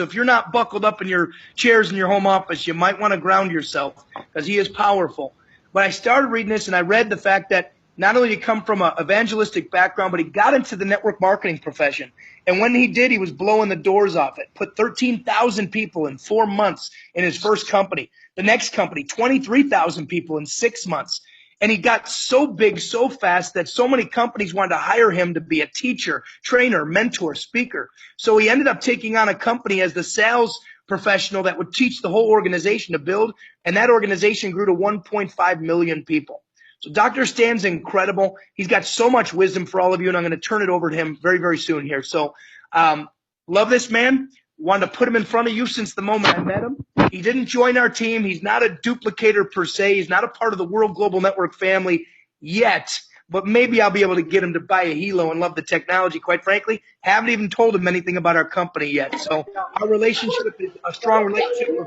So if you're not buckled up in your chairs in your home office, you might want to ground yourself because he is powerful. But I started reading this and I read the fact that not only did he come from an evangelistic background, but he got into the network marketing profession. And when he did, he was blowing the doors off it. Put 13,000 people in 4 months in his first company. The next company, 23,000 people in 6 months. And he got so big so fast that so many companies wanted to hire him to be a teacher, trainer, mentor, speaker. So he ended up taking on a company as the sales professional that would teach the whole organization to build. And that organization grew to 1.5 million people. So Dr. Stan's incredible. He's got so much wisdom for all of you, and I'm going to turn it over to him very, very soon here. So love this man. Wanted to put him in front of you since the moment I met him. He didn't join our team. He's not a duplicator per se. He's not a part of the World Global Network family yet, but maybe I'll be able to get him to buy a Hilo and love the technology, quite frankly. Haven't even told him anything about our company yet. So our relationship is a strong relationship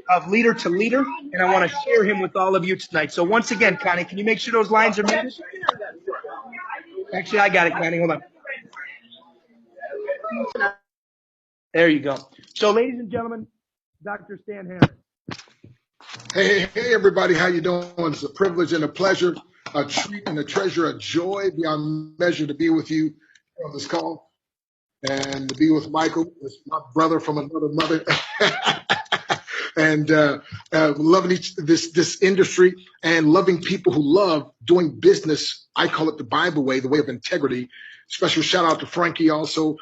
of leader to leader, and I want to share him with all of you tonight. So once again, Connie, can you make sure those lines are muted? Actually, I got it, Connie. Hold on. There you go. So, ladies and gentlemen, Dr. Stan Harris. Hey, everybody. How you doing? It's a privilege and a pleasure, a treat and a treasure, a joy beyond measure to be with you on this call and to be with Michael, my brother from another mother, and loving this industry and loving people who love doing business. I call it the Bible way, the way of integrity. Special shout out to Frankie also.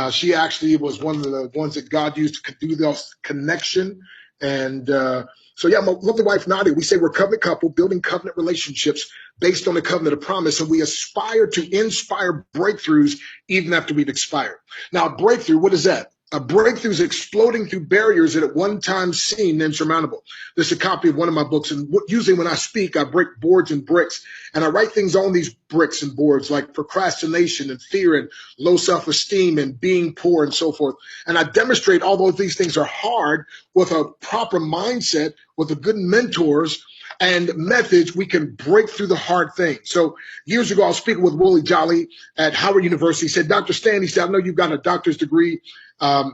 She actually was one of the ones that God used to do this connection. And so, yeah, my lovely wife, Nadia, we say we're a covenant couple, building covenant relationships based on the covenant of promise. And we aspire to inspire breakthroughs even after we've expired. Now, a breakthrough, what is that? A breakthrough is exploding through barriers that at one time seemed insurmountable. This is a copy of one of my books. And usually when I speak, I break boards and bricks. And I write things on these bricks and boards like procrastination and fear and low self-esteem and being poor and so forth. And I demonstrate, although these things are hard, with a proper mindset, with a good mentors and methods, we can break through the hard things. So years ago, I was speaking with Willie Jolly at Howard University. He said, Dr. Stan, he said, I know you've got a doctor's degree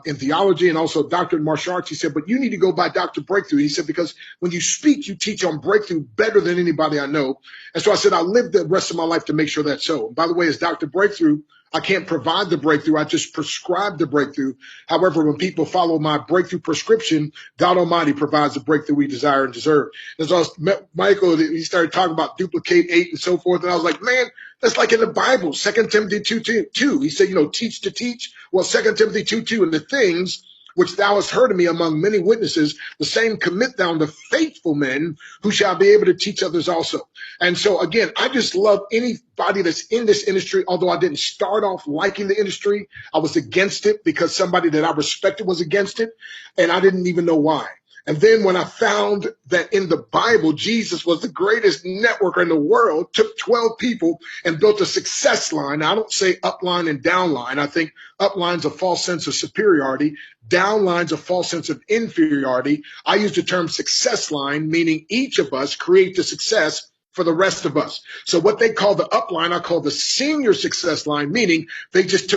in theology and also a doctorate in martial arts. He said, but you need to go by Dr. Breakthrough. He said, because when you speak, you teach on breakthrough better than anybody I know. And so I said, I'll live the rest of my life to make sure that's so. And by the way, as Dr. Breakthrough, I can't provide the breakthrough. I just prescribe the breakthrough. However, when people follow my breakthrough prescription, God Almighty provides the breakthrough we desire and deserve. And so I met Michael, he started talking about duplicate 8 and so forth. And I was like, man, that's like in the Bible, 2 Timothy 2:2. He said, teach to teach. Well, 2 Timothy 2:2, and the things which thou hast heard of me among many witnesses, the same commit thou unto faithful men who shall be able to teach others also. And so, again, I just love anybody that's in this industry. Although I didn't start off liking the industry, I was against it because somebody that I respected was against it, and I didn't even know why. And then when I found that in the Bible, Jesus was the greatest networker in the world, took 12 people and built a success line. Now, I don't say upline and downline. I think upline's a false sense of superiority. Downline's a false sense of inferiority. I use the term success line, meaning each of us create the success for the rest of us. So what they call the upline, I call the senior success line, meaning they just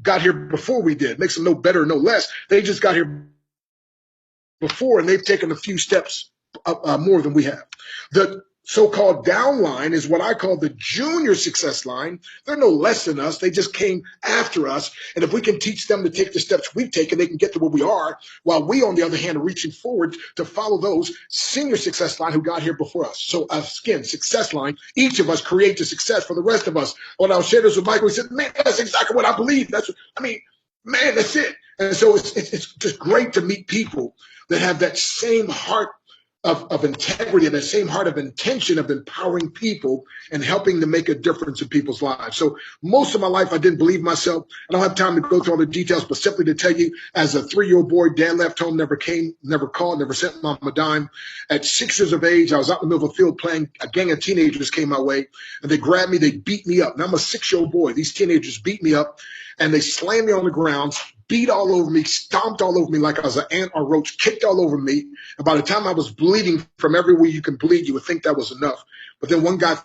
got here before we did. Makes them no better, no less. They just got here before, and they've taken a few steps more than we have. The so-called downline is what I call the junior success line. They're no less than us. They just came after us. And if we can teach them to take the steps we've taken, they can get to where we are, while we, on the other hand, are reaching forward to follow those senior success line who got here before us. So again, success line, each of us creates a success for the rest of us. When I was sharing this with Michael, he said, man, that's exactly what I believe. That's it. And so it's just great to meet people that have that same heart of integrity and that same heart of intention of empowering people and helping to make a difference in people's lives. So most of my life, I didn't believe myself. I don't have time to go through all the details, but simply to tell you, as a 3-year-old boy, dad left home, never came, never called, never sent mom a dime. At 6 years of age, I was out in the middle of a field playing. A gang of teenagers came my way, and they grabbed me. They beat me up. Now I'm a 6-year-old boy. These teenagers beat me up, and they slammed me on the ground, beat all over me, stomped all over me like I was an ant or roach, kicked all over me. And by the time I was bleeding from everywhere you can bleed, you would think that was enough. But then one guy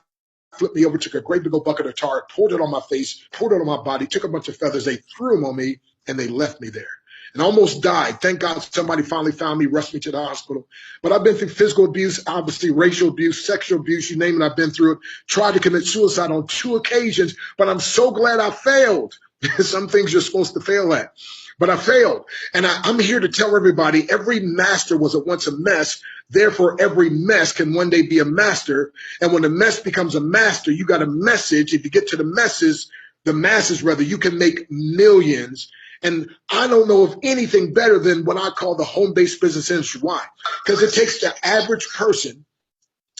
flipped me over, took a great big old bucket of tar, poured it on my face, poured it on my body, took a bunch of feathers, they threw them on me, and they left me there. and almost died. Thank God somebody finally found me, rushed me to the hospital. But I've been through physical abuse, obviously racial abuse, sexual abuse, you name it, I've been through it. Tried to commit suicide on 2 occasions, but I'm so glad I failed. Some things you're supposed to fail at. But I failed. And I'm here to tell everybody, every master was at once a mess. Therefore, every mess can one day be a master. And when a mess becomes a master, you got a message. If you get to the masses rather, you can make millions. And I don't know of anything better than what I call the home-based business industry. Why? Because it takes the average person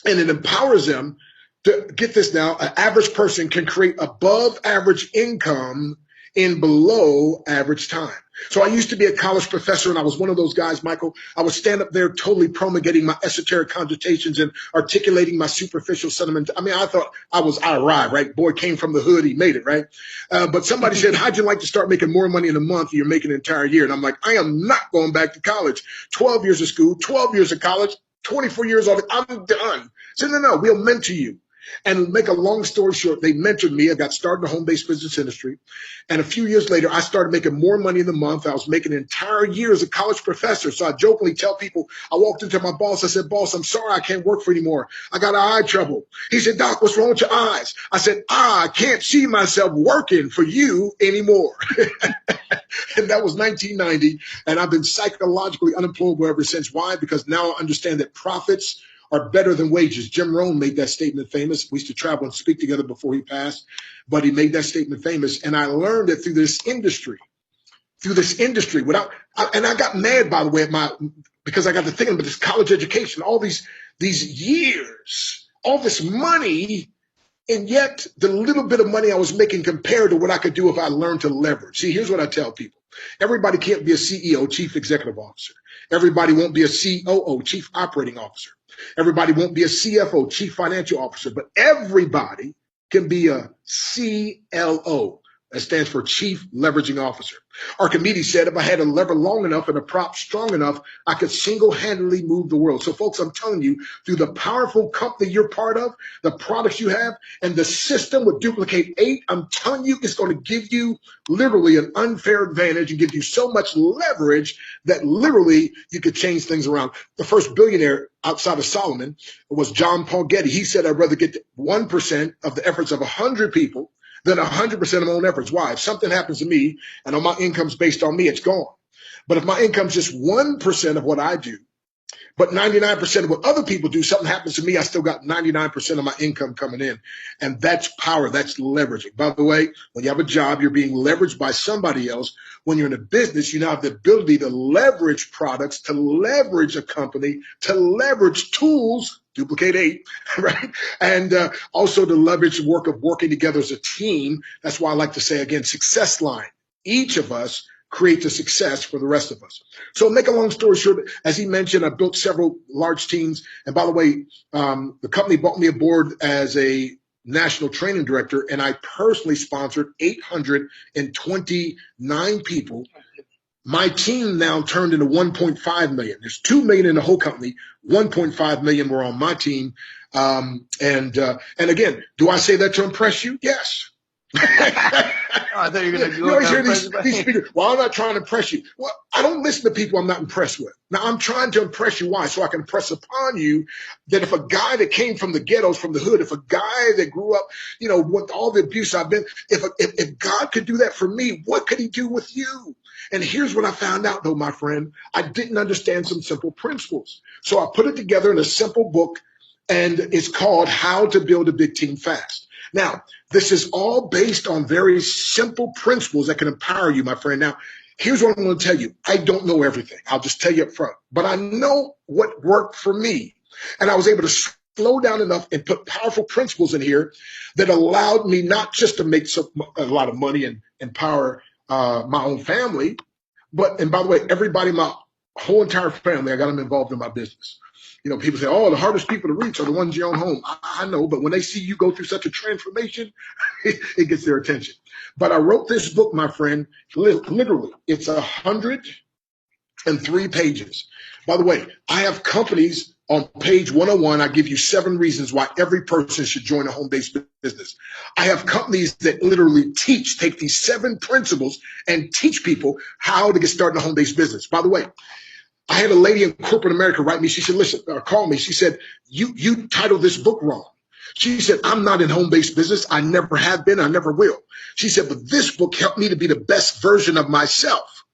and it empowers them to, get this now, an average person can create above average income in below average time. So I used to be a college professor, and I was one of those guys, Michael. I would stand up there totally promulgating my esoteric cogitations and articulating my superficial sentiment. I mean, I thought I arrived, right? Boy came from the hood, he made it, right? But somebody said, how'd you like to start making more money in a month than you're making an entire year? And I'm like, I am not going back to college. 12 years of school, 12 years of college, 24 years old, I'm done. So no, we'll mentor you. And make a long story short, they mentored me. I got started in the home-based business industry. And a few years later, I started making more money in the month. I was making an entire year as a college professor. So I jokingly tell people, I walked into my boss. I said, boss, I'm sorry, I can't work for you anymore. I got eye trouble. He said, Doc, what's wrong with your eyes? I said, I can't see myself working for you anymore. And that was 1990. And I've been psychologically unemployable ever since. Why? Because now I understand that profits are better than wages. Jim Rohn made that statement famous. We used to travel and speak together before he passed, but he made that statement famous. And I learned it through this industry, and I got mad, by the way, because I got to thinking about this college education, all these years, all this money, and yet the little bit of money I was making compared to what I could do if I learned to leverage. See, here's what I tell people. Everybody can't be a CEO, chief executive officer. Everybody won't be a COO, chief operating officer. Everybody won't be a CFO, chief financial officer, but everybody can be a CLO. That stands for Chief Leveraging Officer. Archimedes said, if I had a lever long enough and a prop strong enough, I could single-handedly move the world. So folks, I'm telling you, through the powerful company you're part of, the products you have, and the system with Duplicate 8, I'm telling you, it's going to give you literally an unfair advantage and give you so much leverage that literally you could change things around. The first billionaire outside of Solomon was John Paul Getty. He said, I'd rather get 1% of the efforts of 100 people than 100% of my own efforts. Why? If something happens to me and all my income's based on me, it's gone. But if my income's just 1% of what I do, but 99% of what other people do, something happens to me, I still got 99% of my income coming in. And that's power. That's leveraging. By the way, when you have a job, you're being leveraged by somebody else. When you're in a business, you now have the ability to leverage products, to leverage a company, to leverage tools, Duplicate 8, right? And also to leverage the work of working together as a team. That's why I like to say, again, success line. Each of us creates a success for the rest of us. So make a long story short, as he mentioned, I built several large teams. And by the way, the company brought me aboard as a national training director, and I personally sponsored 829 people. My team now turned into 1.5 million. There's 2 million in the whole company. 1.5 million were on my team. And again, do I say that to impress you? Yes. I thought you were going to You always hear these speakers, well, I'm not trying to impress you. Well, I don't listen to people I'm not impressed with. Now, I'm trying to impress you. Why? So I can impress upon you that if a guy that came from the ghettos, from the hood, if a guy that grew up, with all the abuse I've been, if God could do that for me, what could he do with you? And here's what I found out, though, my friend. I didn't understand some simple principles. So I put it together in a simple book, and it's called How to Build a Big Team Fast. Now, this is all based on very simple principles that can empower you, my friend. Now, here's what I'm going to tell you. I don't know everything. I'll just tell you up front. But I know what worked for me. And I was able to slow down enough and put powerful principles in here that allowed me not just to make a lot of money and empower my own family, and by the way, everybody, my whole entire family, I got them involved in my business. People say, oh, the hardest people to reach are the ones in your own home. I know, but when they see you go through such a transformation, it gets their attention. But I wrote this book, my friend, literally, it's 103 pages. By the way, I have companies On page 101, I give you 7 reasons why every person should join a home-based business. I have companies that literally take these 7 principles and teach people how to get started in a home-based business. By the way, I had a lady in corporate America write me. She said, listen, or call me. She said, you titled this book wrong. She said, I'm not in home-based business. I never have been. I never will. She said, but this book helped me to be the best version of myself.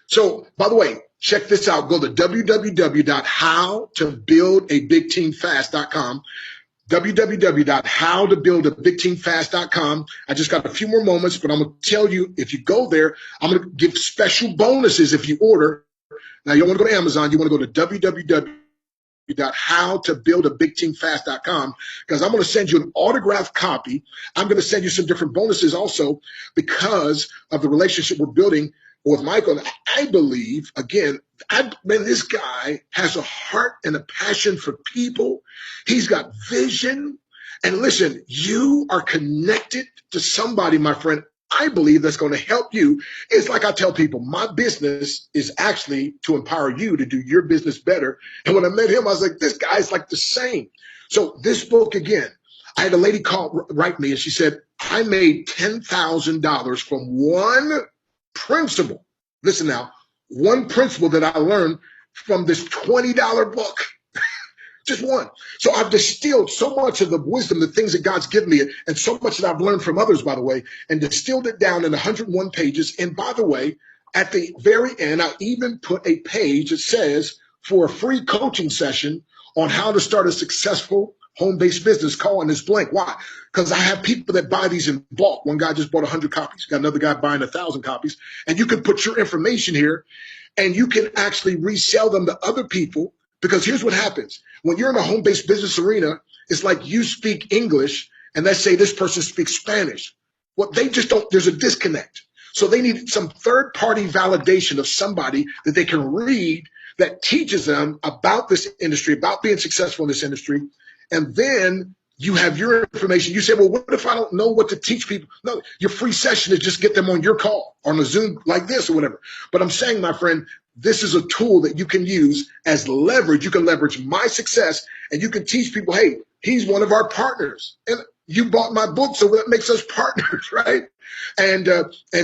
So, by the way, check this out. Go to www.howtobuildabigteamfast.com, www.howtobuildabigteamfast.com. I just got a few more moments, but I'm going to tell you, if you go there, I'm going to give special bonuses if you order. Now, you don't want to go to Amazon. You want to go to www.howtobuildabigteamfast.com, because I'm going to send you an autographed copy. I'm going to send you some different bonuses also because of the relationship we're building with Michael. I believe, again, man, this guy has a heart and a passion for people. He's got vision. And listen, you are connected to somebody, my friend, I believe that's going to help you. It's like I tell people, my business is actually to empower you to do your business better. And when I met him, I was like, this guy's like the same. So this book, again, I had a lady write me, and she said, I made $10,000 from one principle. Listen now, one principle that I learned from this $20 book. Just one. So I've distilled so much of the wisdom, the things that God's given me, and so much that I've learned from others, by the way, and distilled it down in 101 pages. And by the way, at the very end, I even put a page that says for a free coaching session on how to start a successful home-based business, call, and it's blank. Why? Because I have people that buy these in bulk. One guy just bought 100 copies. Got another guy buying 1,000 copies. And you can put your information here, and you can actually resell them to other people. Because here's what happens. When you're in a home-based business arena, it's like you speak English, and let's say this person speaks Spanish. Well, they just don't, there's a disconnect. So they need some third-party validation of somebody that they can read that teaches them about this industry, about being successful in this industry. And then you have your information. You say, well, what if I don't know what to teach people? No, your free session is just get them on your call, on a Zoom like this or whatever. But I'm saying, my friend, this is a tool that you can use as leverage. You can leverage my success, and you can teach people, hey, he's one of our partners. And you bought my book, so that makes us partners, right? And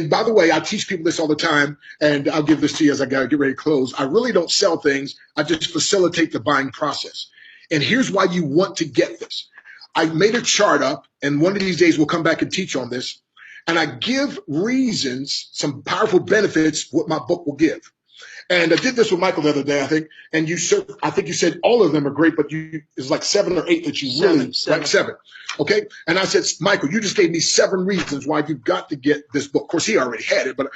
by the way, I teach people this all the time, and I'll give this to you as I got to get ready to close. I really don't sell things. I just facilitate the buying process. And here's why you want to get this. I made a chart up, and one of these days we'll come back and teach on this. And I give reasons, some powerful benefits, what my book will give. And I did this with Michael the other day, I think. And I think you said all of them are great, but it's like 7 or 8 that you really like 7. Okay. And I said, Michael, you just gave me 7 reasons why you've got to get this book. Of course, he already had it, but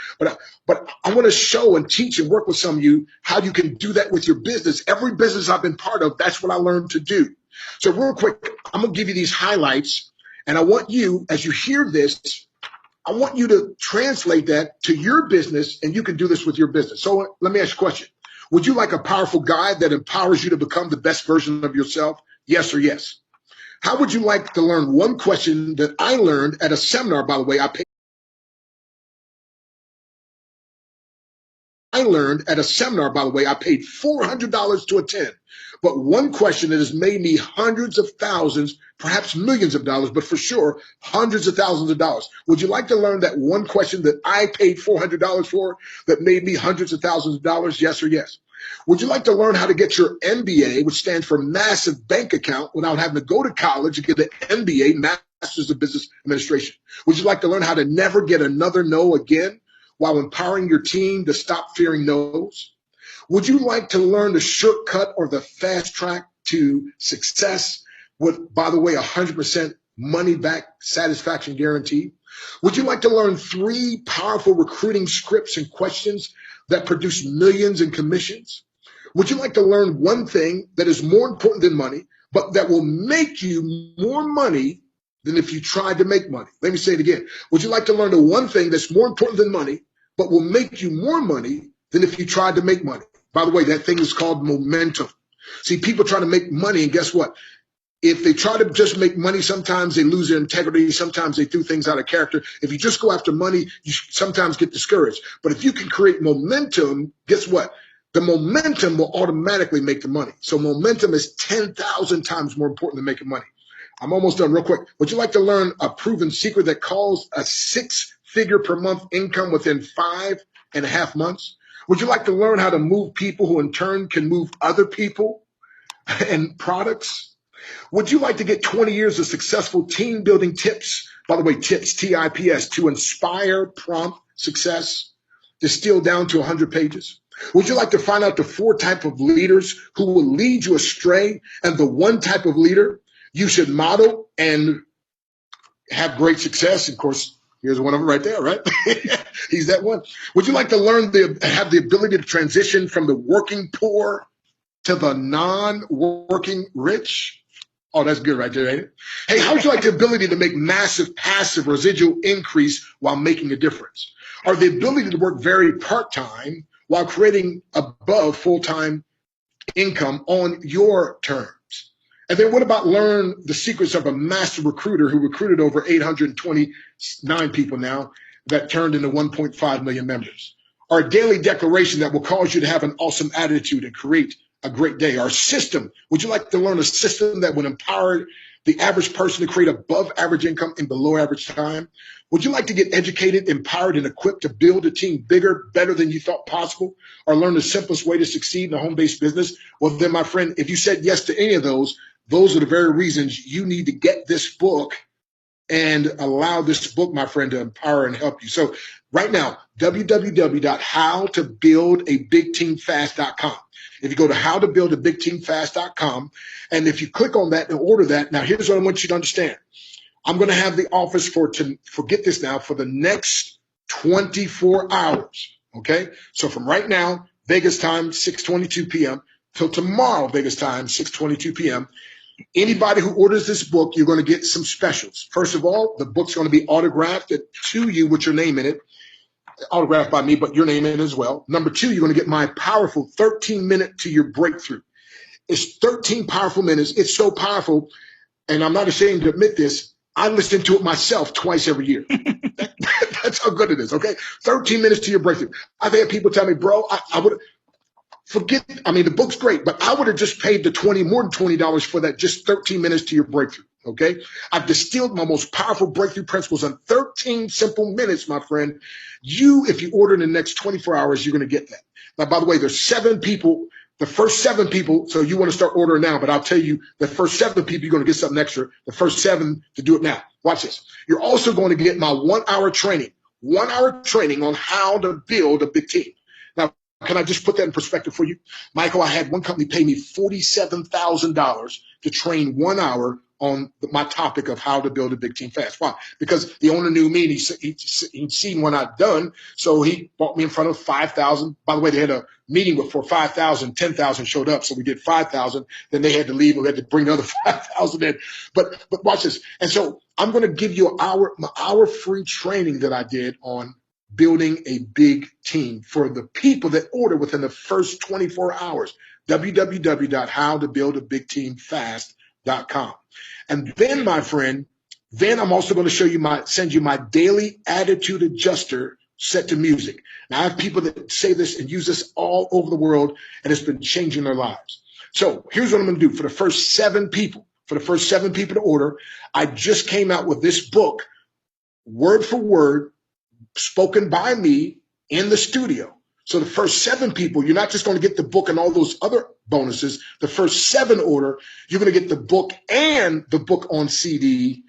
I want to show and teach and work with some of you how you can do that with your business. Every business I've been part of, that's what I learned to do. So real quick, I'm going to give you these highlights, and I want you, as you hear this, I want you to translate that to your business, and you can do this with your business. So let me ask you a question. Would you like a powerful guide that empowers you to become the best version of yourself? Yes or yes? How would you like to learn one question that I learned at a seminar, by the way, I paid $400 to attend. But one question that has made me hundreds of thousands, perhaps millions of dollars, but for sure, hundreds of thousands of dollars. Would you like to learn that one question that I paid $400 for that made me hundreds of thousands of dollars? Yes or yes? Would you like to learn how to get your MBA, which stands for Massive Bank Account, without having to go to college and get an MBA, Masters of Business Administration? Would you like to learn how to never get another no again while empowering your team to stop fearing no's? Would you like to learn the shortcut or the fast track to success with, by the way, 100% money back satisfaction guarantee? Would you like to learn 3 powerful recruiting scripts and questions that produce millions in commissions? Would you like to learn one thing that is more important than money, but that will make you more money than if you tried to make money? Let me say it again. Would you like to learn the one thing that's more important than money, but will make you more money than if you tried to make money? By the way, that thing is called momentum. See, people try to make money, and guess what? If they try to just make money, sometimes they lose their integrity. Sometimes they do things out of character. If you just go after money, you sometimes get discouraged. But if you can create momentum, guess what? the momentum will automatically make the money. So momentum is 10,000 times more important than making money. I'm almost done real quick. Would you like to learn a proven secret that calls a 6-figure per month income within 5.5 months? Would you like to learn how to move people who in turn can move other people and products? Would you like to get 20 years of successful team building tips? By the way, tips, TIPS, to inspire prompt success, distilled down to 100 pages? Would you like to find out the 4 types of leaders who will lead you astray and the 1 type of leader you should model and have great success? Of course, here's one of them right there, right? He's that one. Would you like to learn have the ability to transition from the working poor to the non-working rich? Oh, that's good right there, ain't it? Hey, how would you like the ability to make massive passive residual increase while making a difference? Or the ability to work very part-time while creating above full-time income on your terms? And then what about learn the secrets of a master recruiter who recruited over 829 people now that turned into 1.5 million members? Or a daily declaration that will cause you to have an awesome attitude and create a great day? Our system. Would you like to learn a system that would empower the average person to create above average income in below average time? Would you like to get educated, empowered, and equipped to build a team bigger, better than you thought possible? Or learn the simplest way to succeed in a home-based business? Well, then, my friend, if you said yes to any of those are the very reasons you need to get this book and allow this book, my friend, to empower and help you. So right now, www.howtobuildabigteamfast.com. If you go to howtobuildabigteamfast.com, and if you click on that and order that, now here's what I want you to understand. I'm going to have the office forget this now, for the next 24 hours, okay? So from right now, Vegas time, 6:22 p.m., till tomorrow, Vegas time, 6:22 p.m., anybody who orders this book, you're going to get some specials. First of all, the book's going to be autographed to you with your name in it, autographed by me, but your name in it as well. Number 2, you're going to get my powerful 13-minute to your breakthrough. It's 13 powerful minutes. It's so powerful, and I'm not ashamed to admit this, I listen to it myself twice every year. That's how good it is, okay? 13 minutes to your breakthrough. I've had people tell me, bro, I would the book's great, but I would have just paid more than $20 for that, just 13 minutes to your breakthrough, okay? I've distilled my most powerful breakthrough principles in 13 simple minutes, my friend. If you order in the next 24 hours, you're going to get that. Now, by the way, there's 7 people, the first 7 people, so you want to start ordering now, but I'll tell you, the first 7 people, you're going to get something extra. The first 7 to do it now. Watch this. You're also going to get my 1-hour training on how to build a big team. Now, can I just put that in perspective for you? Michael, I had one company pay me $47,000 to train 1 hour on my topic of how to build a big team fast. Why? Because the owner knew me and he'd seen what I'd done. So he brought me in front of 5,000. By the way, they had a meeting before 5,000, 10,000 showed up. So we did 5,000. Then they had to leave. We had to bring another 5,000 in. But watch this. And so I'm going to give you my hour free training that I did on building a big team for the people that order within the first 24 hours. www.howtobuildabigteamfast.com. And then, my friend, I'm also going to send you my daily attitude adjuster set to music. Now, I have people that say this and use this all over the world, and it's been changing their lives. So here's what I'm going to do. For the first 7 people to order, I just came out with this book, word for word, spoken by me in the studio. So the first 7 people, you're not just going to get the book and all those other bonuses. The first 7 order, you're going to get the book and the book on CD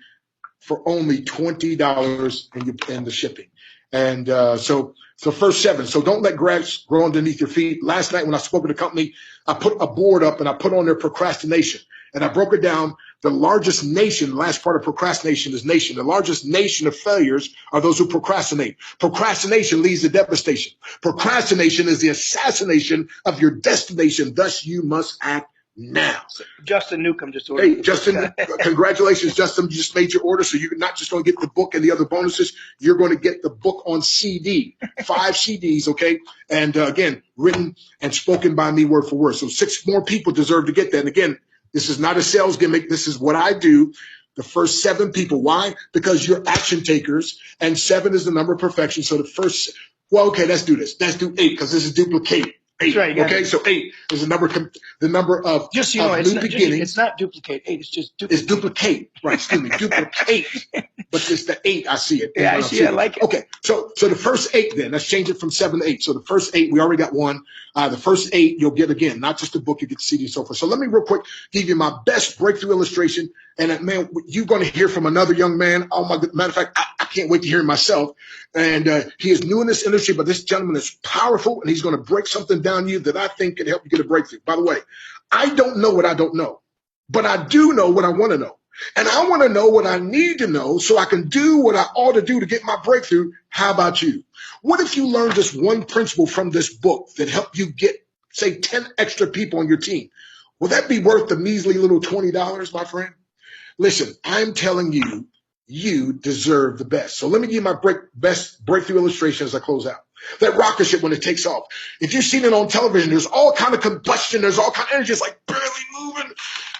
for only $20 and the shipping. And so first 7. So don't let grass grow underneath your feet. Last night when I spoke at a company, I put a board up and I put on their procrastination. And I broke it down. The largest nation, the last part of procrastination is nation. The largest nation of failures are those who procrastinate. Procrastination leads to devastation. Procrastination is the assassination of your destination. Thus, you must act now. Justin Newcomb just ordered. Hey, Justin, congratulations, Justin. You just made your order. So you're not just going to get the book and the other bonuses. You're going to get the book on CD, 5 CDs, okay? And again, written and spoken by me word for word. So 6 more people deserve to get that. And again, this is not a sales gimmick. This is what I do. The first 7 people. Why? Because you're action takers, and 7 is the number of perfection. So the first, well, okay, let's do this. Let's do 8 because this is duplicate. 8. right. Okay, so 8 is the number of Just so you know, new beginnings. It's not duplicate 8. It's just It's duplicate. Right, excuse me, duplicate. But it's the 8. I see it. Yeah, I see it. I like it. Okay, so the first 8 then, let's change it from 7 to 8. So the first 8, we already got one. The first 8 you'll get again, not just the book, you get the CD and so forth. So let me real quick give you my best breakthrough illustration. And man, you're going to hear from another young man. Oh my matter of fact, I can't wait to hear him myself. And he is new in this industry, but this gentleman is powerful, and he's going to break something down you that I think can help you get a breakthrough. By the way, I don't know what I don't know, but I do know what I want to know. And I want to know what I need to know so I can do what I ought to do to get my breakthrough. How about you? What if you learned just one principle from this book that helped you get, say, 10 extra people on your team? Will that be worth the measly little $20, my friend? Listen, I'm telling you, you deserve the best. So let me give you my best breakthrough illustration as I close out. That rocket ship, when it takes off, if you've seen it on television, there's all kind of combustion, there's all kind of energy, it's like barely moving.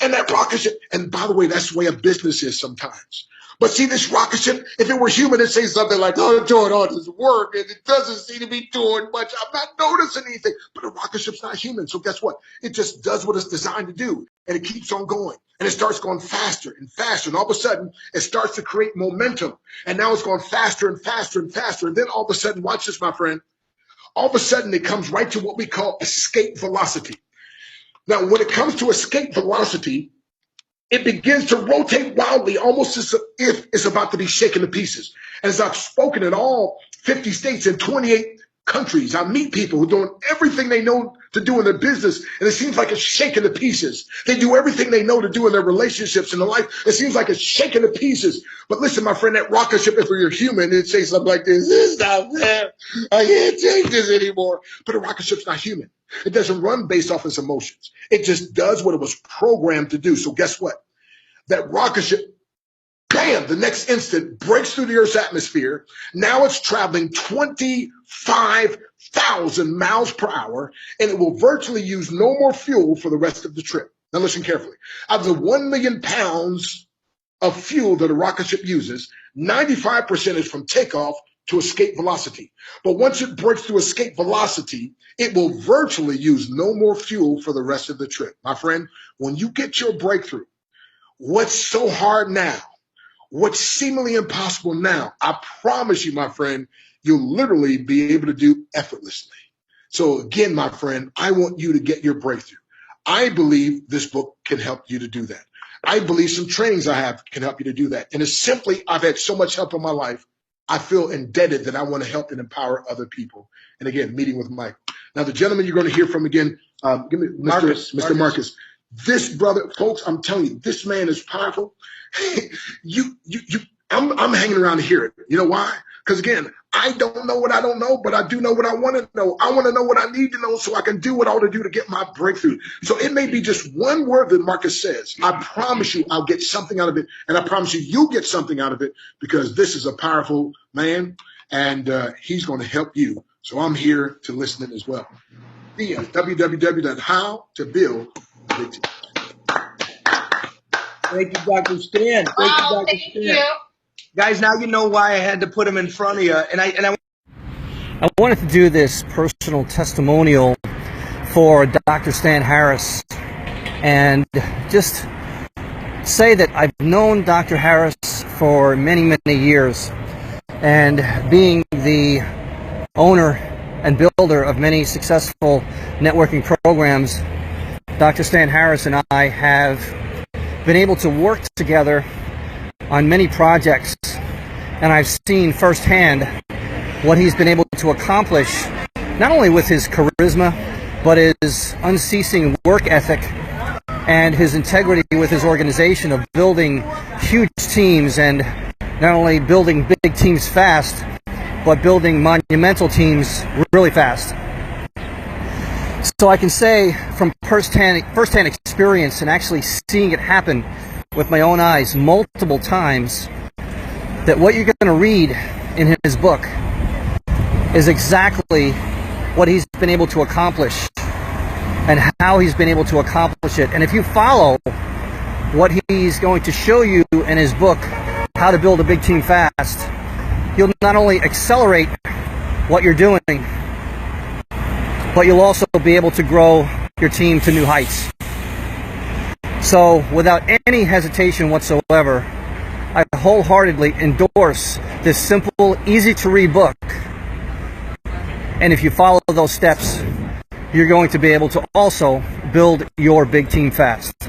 And that rocket ship, and by the way, that's the way a business is sometimes. But see, this rocket ship, if it were human, it'd say something like, oh, I'm doing all this work, and it doesn't seem to be doing much. I'm not noticing anything. But a rocket ship's not human. So guess what? It just does what it's designed to do, and it keeps on going. And it starts going faster and faster. And all of a sudden, it starts to create momentum. And now it's going faster and faster and faster. And then all of a sudden, watch this, my friend. All of a sudden, it comes right to what we call escape velocity. Now, when it comes to escape velocity, it begins to rotate wildly, almost as if it's about to be shaken to pieces. And as I've spoken in all 50 states and 28 countries, I meet people who are doing everything they know to do in their business, and it seems like it's shaken to pieces. They do everything they know to do in their relationships and their life. It seems like it's shaken to pieces. But listen, my friend, that rocket ship, if you're human, it'd say something like this: "This is not fair. I can't take this anymore." But a rocket ship's not human. It doesn't run based off its emotions. It just does what it was programmed to do. So guess what? That rocket ship, bam, the next instant breaks through the Earth's atmosphere. Now it's traveling 25,000 miles per hour, and it will virtually use no more fuel for the rest of the trip. Now listen carefully. Out of the 1 million pounds of fuel that a rocket ship uses, 95% is from takeoff to escape velocity. But once it breaks through escape velocity, it will virtually use no more fuel for the rest of the trip. My friend, when you get your breakthrough, what's so hard now, what's seemingly impossible now, I promise you, my friend, you'll literally be able to do effortlessly. So again, my friend, I want you to get your breakthrough. I believe this book can help you to do that. I believe some trainings I have can help you to do that. And it's simply, I've had so much help in my life, I feel indebted that I want to help and empower other people. And again, meeting with Mike. Now, the gentleman you're going to hear from again, give me Mr. Marcus. This brother, folks, I'm telling you, this man is powerful. I'm hanging around to hear it. You know why? Because again, I don't know what I don't know, but I do know what I want to know. I want to know what I need to know so I can do what I ought to do to get my breakthrough. So it may be just one word that Marcus says. I promise you I'll get something out of it. And I promise you you'll get something out of it, because this is a powerful man, and he's going to help you. So I'm here to listen in as well. Via www.howtobuildabigteam. Thank you, Dr. Stan. Thank you. Guys, now you know why I had to put him in front of you. And I wanted to do this personal testimonial for Dr. Stan Harris, and just say that I've known Dr. Harris for many, many years, and being the owner and builder of many successful networking programs, Dr. Stan Harris and I have been able to work together on many projects, and I've seen firsthand what he's been able to accomplish, not only with his charisma, but his unceasing work ethic and his integrity with his organization of building huge teams, and not only building big teams fast, but building monumental teams really fast. So I can say from firsthand experience, and actually seeing it happen with my own eyes multiple times, that what you're going to read in his book is exactly what he's been able to accomplish and how he's been able to accomplish it. And if you follow what he's going to show you in his book, How to Build a Big Team Fast, you'll not only accelerate what you're doing, but you'll also be able to grow your team to new heights. So without any hesitation whatsoever, I wholeheartedly endorse this simple, easy to read book. And if you follow those steps, you're going to be able to also build your big team fast.